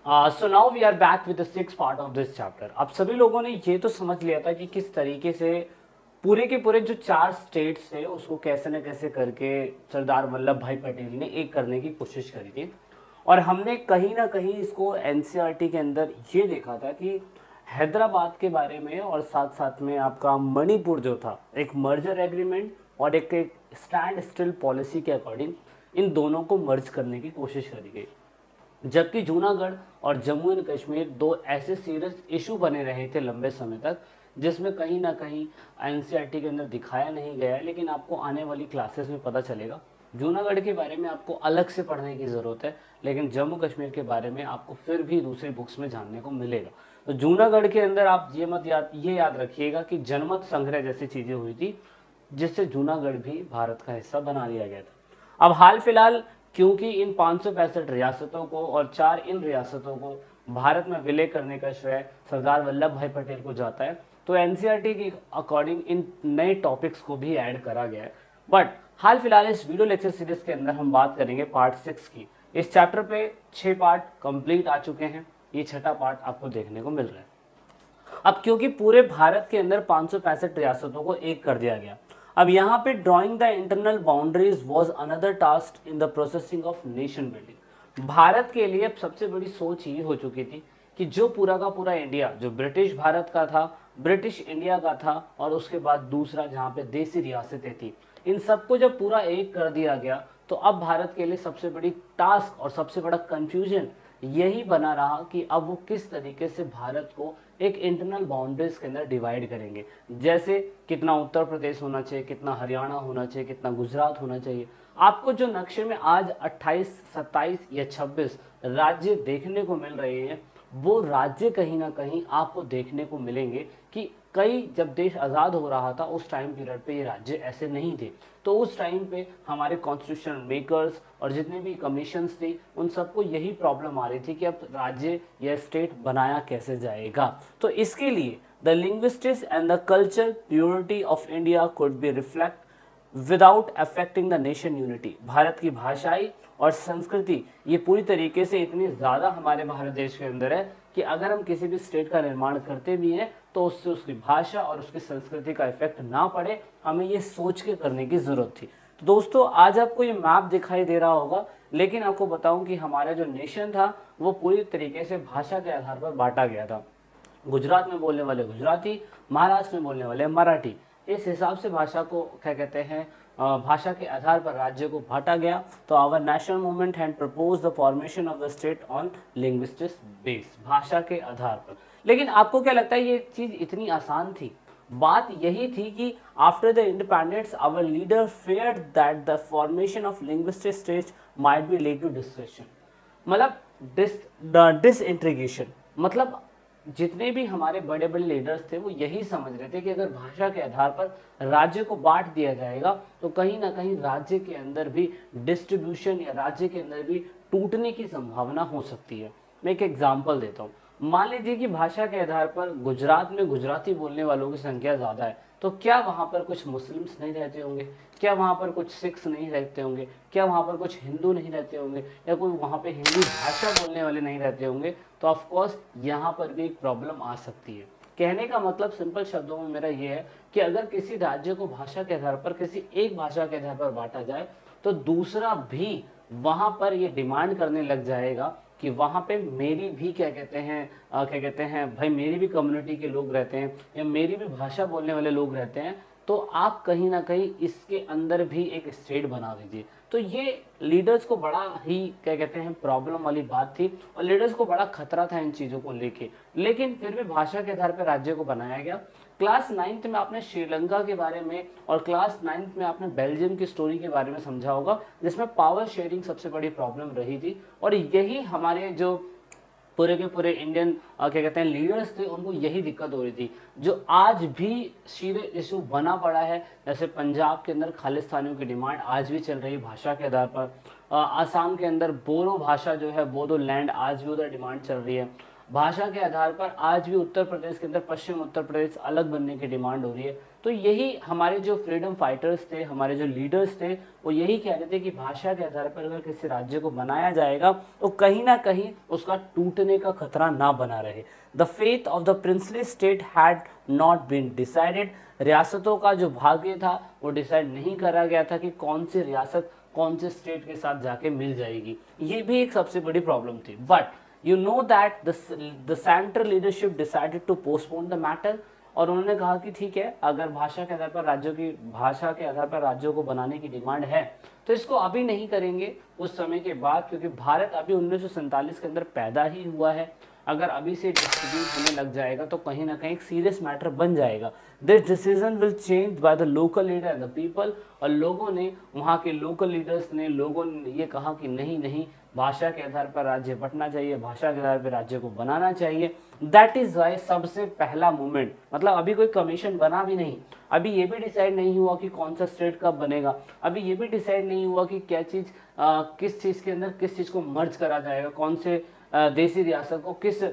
So now we are back with the six part of this chapter. अब सभी लोगों ने ये तो समझ लिया था कि किस तरीके से पूरे के पूरे जो चार स्टेट्स थे उसको कैसे न कैसे करके सरदार वल्लभ भाई पटेल ने एक करने की कोशिश करी थी। और हमने कहीं ना कहीं इसको एनसीईआरटी के अंदर ये देखा था कि हैदराबाद के बारे में और साथ साथ में आपका मणिपुर जो था एक मर्जर एग्रीमेंट और एक स्टैंड स्टिल पॉलिसी के अकॉर्डिंग इन दोनों को मर्ज करने की कोशिश करी गई। जबकि जूनागढ़ और जम्मू एंड कश्मीर दो ऐसे सीरियस इशू बने रहे थे लंबे समय तक जिसमें कहीं ना कहीं एनसीईआरटी के अंदर दिखाया नहीं गया है, लेकिन आपको आने वाली क्लासेस में पता चलेगा। जूनागढ़ के बारे में आपको अलग से पढ़ने की ज़रूरत है, लेकिन जम्मू कश्मीर के बारे में आपको फिर भी दूसरी बुक्स में जानने को मिलेगा। तो जूनागढ़ के अंदर आप ये याद रखिएगा कि जनमत संग्रह जैसी चीज़ें हुई थी जिससे जूनागढ़ भी भारत का हिस्सा बना दिया गया था। अब हाल फिलहाल क्योंकि इन 565 रियासतों को और 4 इन रियासतों को भारत में विलय करने का श्रेय सरदार वल्लभ भाई पटेल को जाता है, तो एनसीईआरटी के अकॉर्डिंग इन नए टॉपिक्स को भी ऐड करा गया है। बट हाल फिलहाल इस वीडियो लेक्चर सीरीज के अंदर हम बात करेंगे पार्ट 6 की। इस चैप्टर पे 6 पार्ट कंप्लीट आ चुके हैं, ये छठा पार्ट आपको देखने को मिल रहा है। अब क्योंकि पूरे भारत के अंदर 565 रियासतों को एक कर दिया गया, अब यहाँ पे drawing the internal boundaries was another task in the processing of nation building. Bharat के लिए अब सबसे बड़ी सोच ये हो चुकी थी कि जो पूरा का पूरा इंडिया जो ब्रिटिश भारत का था, ब्रिटिश इंडिया का था, और उसके बाद दूसरा जहाँ पे देसी रियासतें थी, इन सबको जब पूरा एक कर दिया गया तो अब भारत के लिए सबसे बड़ी टास्क और सबसे बड़ा कंफ्यूजन यही बना रहा कि अब वो किस तरीके से भारत को एक इंटरनल बाउंड्रीज के अंदर डिवाइड करेंगे। जैसे कितना उत्तर प्रदेश होना चाहिए, कितना हरियाणा होना चाहिए, कितना गुजरात होना चाहिए। आपको जो नक्शे में आज 28, 27 या 26 राज्य देखने को मिल रहे हैं, वो राज्य कहीं ना कहीं आपको देखने को मिलेंगे कि कई जब देश आज़ाद हो रहा था उस टाइम पीरियड पे ये राज्य ऐसे नहीं थे। तो उस टाइम पे हमारे कॉन्स्टिट्यूशन मेकर्स और जितने भी कमीशंस थे उन सबको यही प्रॉब्लम आ रही थी कि अब राज्य या स्टेट बनाया कैसे जाएगा। तो इसके लिए the linguistics and the culture purity of India could be reflect without affecting the nation unity. Bharat की भाषाई और संस्कृति ये पूरी तरीके से इतनी ज़्यादा हमारे भारत देश के अंदर है कि अगर हम किसी भी स्टेट का निर्माण करते भी हैं तो उससे उसकी भाषा और उसकी संस्कृति का इफेक्ट ना पड़े, हमें ये सोच के करने की ज़रूरत थी। तो दोस्तों आज आपको ये मैप दिखाई दे रहा होगा, लेकिन आपको बताऊं कि हमारा जो नेशन था वो पूरी तरीके से भाषा के आधार पर बांटा गया था। गुजरात में बोलने वाले गुजराती, महाराष्ट्र में बोलने वाले मराठी, इस हिसाब से भाषा को क्या कहते हैं, भाषा के आधार पर राज्य को बांटा गया। तो our national movement had propose the formation of the state on linguistics base, भाषा के आधार पर। लेकिन आपको क्या लगता है ये चीज़ इतनी आसान थी? बात यही थी कि after the independence our leader feared that the formation of linguistic state might be lead to destruction, मतलब डिसइंटीग्रेशन। मतलब जितने भी हमारे बड़े बड़े लीडर्स थे वो यही समझ रहे थे कि अगर भाषा के आधार पर राज्य को बांट दिया जाएगा तो कहीं ना कहीं राज्य के अंदर भी डिस्ट्रीब्यूशन या राज्य के अंदर भी टूटने की संभावना हो सकती है। मैं एक एग्जांपल देता हूँ। मान लीजिए कि भाषा के आधार पर गुजरात में गुजराती बोलने वालों की संख्या ज़्यादा है, तो क्या वहाँ पर कुछ मुस्लिम्स नहीं रहते होंगे? क्या वहाँ पर कुछ सिख्स नहीं रहते होंगे? क्या वहाँ पर कुछ हिंदू नहीं रहते होंगे? या कोई वहाँ पे हिंदी भाषा बोलने वाले नहीं रहते होंगे? तो ऑफ कोर्स यहाँ पर भी एक प्रॉब्लम आ सकती है। कहने का मतलब सिंपल शब्दों में मेरा ये है कि अगर किसी राज्य को भाषा के आधार पर, किसी एक भाषा के आधार पर बांटा जाए तो दूसरा भी वहाँ पर ये डिमांड करने लग जाएगा कि वहाँ पे मेरी भी क्या कहते हैं भाई, मेरी भी कम्युनिटी के लोग रहते हैं या मेरी भी भाषा बोलने वाले लोग रहते हैं, तो आप कहीं ना कहीं इसके अंदर भी एक स्टेट बना दीजिए। तो ये लीडर्स को बड़ा ही क्या कहते हैं प्रॉब्लम वाली बात थी और लीडर्स को बड़ा खतरा था इन चीज़ों को लेके। लेकिन फिर भी भाषा के आधार पर राज्य को बनाया गया। क्लास 9th में आपने श्रीलंका के बारे में और क्लास 9th में आपने बेल्जियम की स्टोरी के बारे में समझा होगा, जिसमें पावर शेयरिंग सबसे बड़ी प्रॉब्लम रही थी। और यही हमारे जो पूरे के पूरे इंडियन क्या कहते हैं लीडर्स थे, उनको यही दिक्कत हो रही थी जो आज भी सीरियस इशू बना पड़ा है। जैसे पंजाब के अंदर खालिस्तानियों की डिमांड आज भी चल रही है भाषा के आधार पर। आसाम के अंदर बोडो भाषा जो है, बोडो लैंड, आज भी उधर डिमांड चल रही है। भाषा के आधार पर आज भी उत्तर प्रदेश के अंदर पश्चिम उत्तर प्रदेश अलग बनने की डिमांड हो रही है। तो यही हमारे जो फ्रीडम फाइटर्स थे, हमारे जो लीडर्स थे, वो यही कह रहे थे कि भाषा के आधार पर अगर किसी राज्य को बनाया जाएगा तो कहीं ना कहीं उसका टूटने का खतरा ना बना रहे। The faith of the princely state had not been decided. रियासतों का जो भाग्य था वो डिसाइड नहीं करा गया था कि कौन सी रियासत कौन से स्टेट के साथ जाके मिल जाएगी। ये भी एक सबसे बड़ी प्रॉब्लम थी। But you know that the central leadership decided to postpone the matter। और उन्होंने कहा कि ठीक है, अगर भाषा के आधार पर राज्यों की भाषा के आधार पर राज्यों को बनाने की डिमांड है तो इसको अभी नहीं करेंगे, उस समय के बाद, क्योंकि भारत अभी 1947 के अंदर पैदा ही हुआ है। अगर अभी से डिस्ट्रीब्यूट होने लग जाएगा तो कहीं ना कहीं एक सीरियस मैटर बन जाएगा। This decision will change by the local leader the people. और लोगों ने, वहाँ के लोकल लीडर्स ने, लोगों ने ये कहा कि नहीं नहीं, भाषा के आधार पर राज्य बंटना चाहिए, भाषा के आधार पर राज्य को बनाना चाहिए। दैट इज वाई सबसे पहला मूवमेंट, मतलब अभी कोई कमीशन बना भी नहीं, अभी ये भी डिसाइड नहीं हुआ कि कौन सा स्टेट कब बनेगा, अभी ये भी डिसाइड नहीं हुआ कि क्या चीज़ किस चीज़ के अंदर किस चीज़ को मर्ज करा जाएगा, कौन से देसी रियासत को किस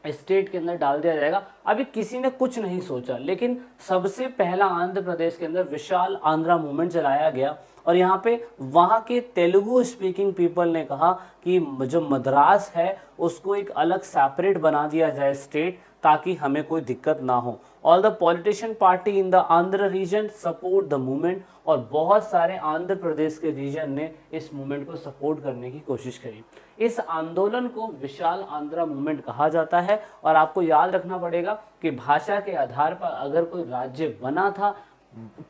स्टेट के अंदर डाल दिया जाएगा। अभी किसी ने कुछ नहीं सोचा, लेकिन सबसे पहला आंध्र प्रदेश के अंदर विशाल आंध्रा मूवमेंट चलाया गया। और यहाँ पे वहाँ के तेलुगु स्पीकिंग पीपल ने कहा कि जो मद्रास है उसको एक अलग सेपरेट बना दिया जाए स्टेट, ताकि हमें कोई दिक्कत ना हो। All the politician party in the Andhra region support the movement. और बहुत सारे आंध्र प्रदेश के रीजन ने इस मूवमेंट को सपोर्ट करने की कोशिश करी। इस आंदोलन को विशाल आंध्रा मूवमेंट कहा जाता है। और आपको याद रखना पड़ेगा कि भाषा के आधार पर अगर कोई राज्य बना था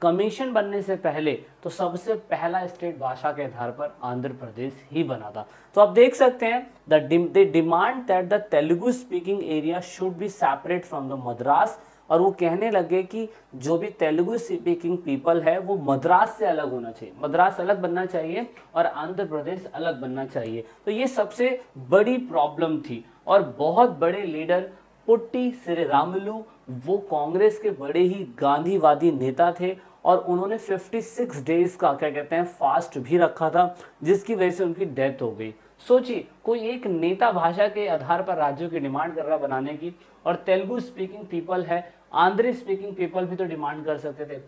कमीशन बनने से पहले, तो सबसे पहला स्टेट भाषा के आधार पर आंध्र प्रदेश ही बना था। तो आप देख सकते हैं they demand that the Telugu speaking area should be separate from the Madras. और वो कहने लगे कि जो भी तेलुगु स्पीकिंग पीपल है वो मद्रास से अलग होना चाहिए, मद्रास अलग बनना चाहिए और आंध्र प्रदेश अलग बनना चाहिए। तो ये सबसे बड़ी प्रॉब्लम थी। और बहुत बड़े लीडर पुट्टी श्रीरामुलु, वो कांग्रेस के बड़े ही गांधीवादी नेता थे और उन्होंने 56 डेज का क्या कहते हैं फास्ट भी रखा था, जिसकी वजह से उनकी डेथ हो गई। सोचिए, कोई एक नेता भाषा के आधार पर राज्यों की डिमांड कर रहा बनाने की, और तेलुगु स्पीकिंग पीपल है, आंध्र स्पीकिंग पीपल भी तो डिमांड कर सकते थे।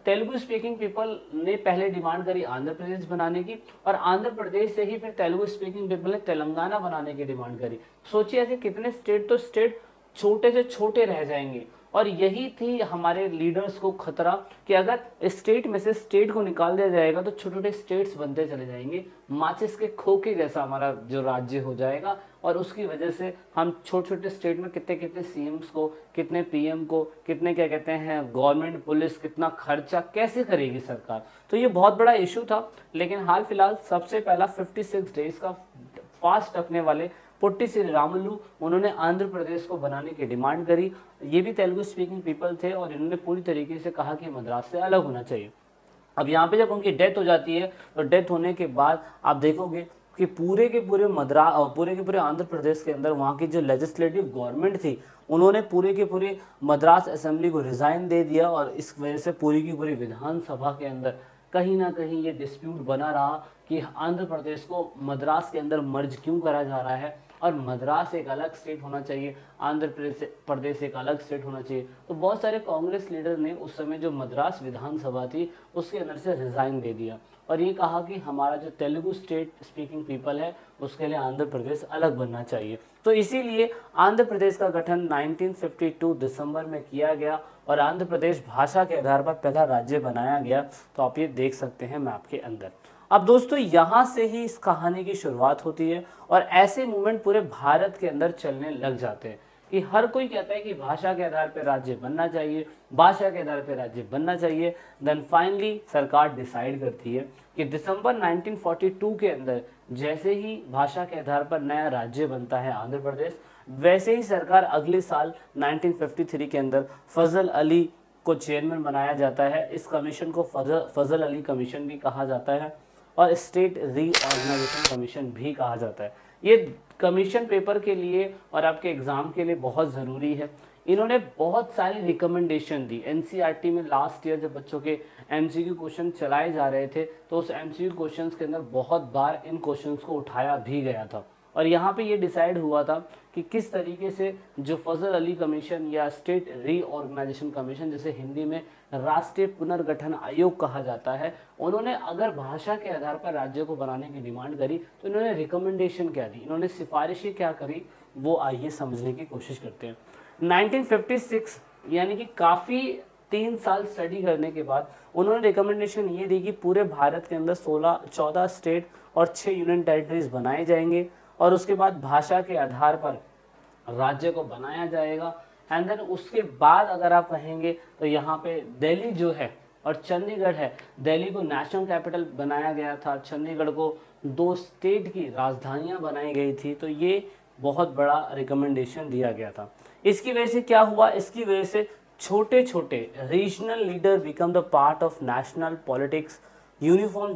तेलुगु स्पीकिंग पीपल ने पहले डिमांड करी आंध्र प्रदेश बनाने की, और आंध्र प्रदेश से ही फिर तेलुगु स्पीकिंग पीपल ने तेलंगाना बनाने की डिमांड करी। सोचिए ऐसे कितने स्टेट, तो स्टेट छोटे से छोटे रह जाएंगे। और यही थी हमारे लीडर्स को खतरा कि अगर स्टेट में से स्टेट को निकाल दिया जाएगा तो छोटे छोटे स्टेट्स बनते चले जाएंगे, माचिस के खोखे जैसा हमारा जो राज्य हो जाएगा। और उसकी वजह से हम छोटे छोटे स्टेट में कितने कितने सीएम्स को, कितने पीएम को, कितने क्या कहते हैं गवर्नमेंट पुलिस, कितना खर्चा कैसे करेगी सरकार। तो ये बहुत बड़ा इशू था। लेकिन हाल फिलहाल सबसे पहला 56 डेज का फास्ट रखने वाले पुट्टी श्रीरामुलु, उन्होंने आंध्र प्रदेश को बनाने की डिमांड करी। ये भी तेलुगु स्पीकिंग पीपल थे और इन्होंने पूरी तरीके से कहा कि मद्रास से अलग होना चाहिए। अब यहाँ पे जब उनकी डेथ हो जाती है तो डेथ होने के बाद आप देखोगे कि पूरे के पूरे आंध्र प्रदेश के अंदर वहाँ की जो लेजिस्लेटिव गवर्नमेंट थी, उन्होंने पूरे के पूरे मद्रास असेंबली को रिजाइन दे दिया। और इस वजह से पूरी की पूरी विधानसभा के अंदर कहीं ना कहीं ये डिस्प्यूट बना रहा कि आंध्र प्रदेश को मद्रास के अंदर मर्ज क्यों करा जा रहा है, और मद्रास एक अलग स्टेट होना चाहिए, आंध्र प्रदेश एक अलग स्टेट होना चाहिए। तो बहुत सारे कांग्रेस लीडर ने उस समय जो मद्रास विधानसभा थी उसके अंदर से रिजाइन दे दिया और ये कहा कि हमारा जो तेलुगु स्टेट स्पीकिंग पीपल है उसके लिए आंध्र प्रदेश अलग बनना चाहिए। तो इसीलिए आंध्र प्रदेश का गठन 1952 दिसंबर में किया गया और आंध्र प्रदेश भाषा के आधार पर पहला राज्य बनाया गया। तो आप ये देख सकते हैं मैप के अंदर। अब दोस्तों यहाँ से ही इस कहानी की शुरुआत होती है और ऐसे मूवमेंट पूरे भारत के अंदर चलने लग जाते हैं कि हर कोई कहता है कि भाषा के आधार पर राज्य बनना चाहिए, भाषा के आधार पर राज्य बनना चाहिए। देन फाइनली सरकार डिसाइड करती है कि दिसंबर 1942 के अंदर जैसे ही भाषा के आधार पर नया राज्य बनता है आंध्र प्रदेश, वैसे ही सरकार अगले साल 1953 के अंदर फजल अली को चेयरमैन बनाया जाता है। इस कमीशन को फजल अली कमीशन भी कहा जाता है और स्टेट रीऑर्गेनाइजेशन कमीशन भी कहा जाता है। ये कमीशन पेपर के लिए और आपके एग्जाम के लिए बहुत ज़रूरी है। इन्होंने बहुत सारी रिकमेंडेशन दी। एनसीईआरटी में लास्ट ईयर जब बच्चों के एमसीक्यू क्वेश्चन चलाए जा रहे थे तो उस एमसीक्यू क्वेश्चंस के अंदर बहुत बार इन क्वेश्चंस को उठाया भी गया था और यहाँ पे ये डिसाइड हुआ था कि किस तरीके से जो फजल अली कमीशन या स्टेट रीऑर्गेनाइजेशन कमीशन, जिसे हिंदी में राष्ट्रीय पुनर्गठन आयोग कहा जाता है, उन्होंने अगर भाषा के आधार पर राज्य को बनाने की डिमांड करी तो इन्होंने रिकमेंडेशन क्या दी, इन्होंने सिफारिशें क्या करी, वो आइए समझने की कोशिश करते हैं। 1956 यानी कि काफ़ी 3 साल स्टडी करने के बाद उन्होंने रिकमेंडेशन ये दी कि पूरे भारत के अंदर 14 स्टेट और 6 यूनियन टेरिटरीज बनाए जाएंगे और उसके बाद भाषा के आधार पर राज्य को बनाया जाएगा। एंड देन उसके बाद अगर आप कहेंगे तो यहाँ पे दिल्ली जो है और चंडीगढ़ है, दिल्ली को नेशनल कैपिटल बनाया गया था, चंडीगढ़ को 2 स्टेट की राजधानियाँ बनाई गई थी। तो ये बहुत बड़ा रिकमेंडेशन दिया गया था। इसकी वजह से क्या हुआ, इसकी वजह से छोटे छोटे regional leader become the part of national politics, uniform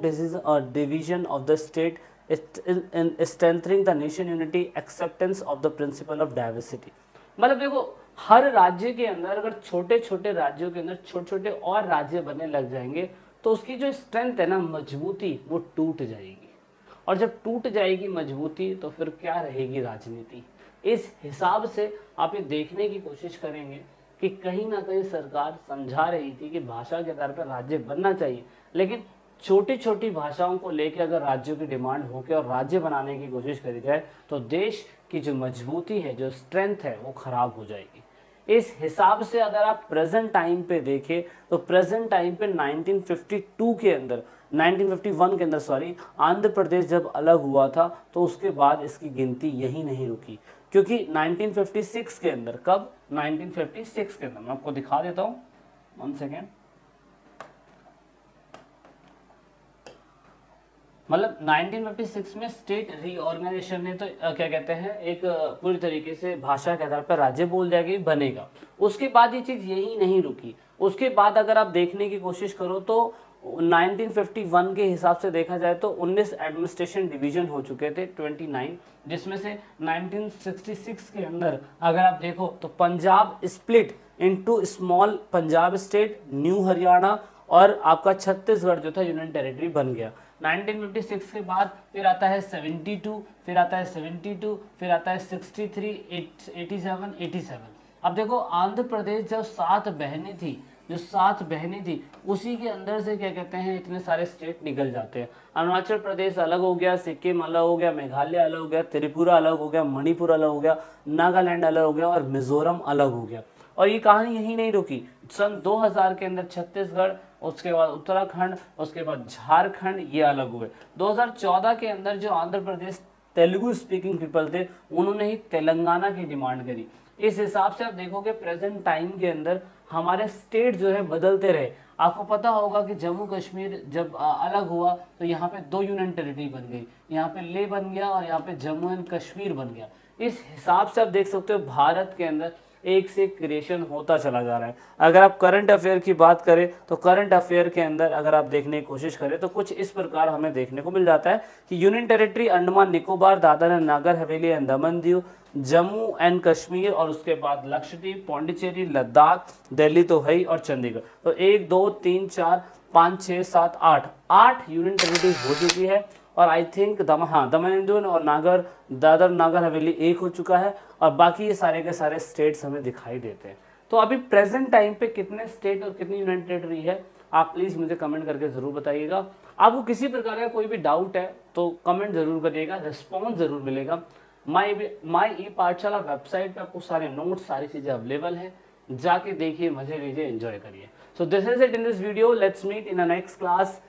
division of the state, strengthening the nation unity, acceptance of the principle of diversity. मतलब देखो, हर राज्य के अंदर अगर छोटे छोटे राज्यों के अंदर छोटे छोटे और राज्य बनने लग जाएंगे तो उसकी जो स्ट्रेंथ है ना, मजबूती, वो टूट जाएगी। और जब टूट जाएगी मजबूती तो फिर क्या रहेगी राजनीति। इस हिसाब से आप ये देखने की कोशिश करेंगे कि कहीं ना कहीं सरकार समझा रही थी कि भाषा के आधार पर राज्य बनना चाहिए, लेकिन छोटी छोटी भाषाओं को लेकर अगर राज्यों की डिमांड होकर और राज्य बनाने की कोशिश करी जाए तो देश की जो मजबूती है, जो स्ट्रेंथ है, वो खराब हो जाएगी। इस हिसाब से अगर आप प्रेजेंट टाइम पे देखें तो प्रेजेंट टाइम पे 1952 के अंदर 1951 के अंदर सॉरी, आंध्र प्रदेश जब अलग हुआ था तो उसके बाद इसकी गिनती यही नहीं रुकी, क्योंकि 1956 के अंदर, कब, 1956 के अंदर, मैं आपको दिखा देता हूँ, 1 सेकेंड, मतलब 1956 में स्टेट रीऑर्गेनाइजेशन ने तो क्या कहते हैं, एक पूरी तरीके से भाषा के आधार पर राज्य बोल दिया कि बनेगा। उसके बाद ये चीज़ यही नहीं रुकी। उसके बाद अगर आप देखने की कोशिश करो तो 1951 के हिसाब से देखा जाए तो 19 एडमिनिस्ट्रेशन डिवीजन हो चुके थे, 29, जिसमें से 1966 के अंदर अगर आप देखो तो Punjab split into small Punjab state, new Haryana और आपका छत्तीसगढ़ जो था यूनियन टेरिटरी बन गया। 1956 के बाद फिर आता है 72, फिर आता है 72, फिर आता है 63, 87, 87। अब देखो, आंध्र प्रदेश जब 7 बहनें थी, जो 7 बहनें थी, उसी के अंदर से क्या कहते हैं इतने सारे स्टेट निकल जाते हैं। अरुणाचल प्रदेश अलग हो गया, सिक्किम अलग हो गया, मेघालय अलग हो गया, त्रिपुरा अलग हो गया, मणिपुर अलग हो गया, नागालैंड अलग हो गया और मिजोरम अलग हो गया। और ये कहानी यही नहीं रुकी। सन 2000 के अंदर छत्तीसगढ़, उसके बाद उत्तराखंड, उसके बाद झारखंड, ये अलग हुए। 2014 के अंदर जो आंध्र प्रदेश तेलुगु स्पीकिंग पीपल थे, उन्होंने ही तेलंगाना की डिमांड करी। इस हिसाब से आप देखोगे प्रेजेंट टाइम के अंदर हमारे स्टेट जो है बदलते रहे। आपको पता होगा कि जम्मू कश्मीर जब अलग हुआ तो यहाँ पे 2 यूनियन टेरिटरी बन गई, यहाँ पे ले बन गया और यहाँ पे जम्मू एंड कश्मीर बन गया। इस हिसाब से आप देख सकते हो भारत के अंदर एक से क्रिएशन होता चला जा रहा है। अगर आप करंट अफेयर की बात करें तो करंट अफेयर के अंदर अगर आप देखने की कोशिश करें तो कुछ इस प्रकार हमें देखने को मिल जाता है कि union territory Andaman Nicobar, Dadar and Nagar Haveli and Daman Diu, Jammu and Kashmir और उसके बाद लक्षद्वीप, पौंडीचेरी, लद्दाख, दिल्ली तो है ही और चंडीगढ़। तो 1 2 3 4 5 6 7 8 यूनियन टेरिटरी हो चुकी है। और I think Daman and Diu और दादर नागर हवेली एक हो चुका है और बाकी ये सारे के सारे स्टेट्स हमें दिखाई देते हैं। तो अभी प्रेजेंट टाइम पे कितने स्टेट और कितनी यूनियन टेरिटरी है, आप प्लीज़ मुझे कमेंट करके ज़रूर बताइएगा। आपको किसी प्रकार का कोई भी डाउट है तो कमेंट ज़रूर करिएगा, रिस्पॉन्स ज़रूर मिलेगा। माई ई पाठशाला वेबसाइट पे आपको सारे नोट्स, सारी चीज़ें अवेलेबल है, जाके देखिए, मजे लीजिए, एंजॉय करिए। So this is it in this video, let's meet in a next class.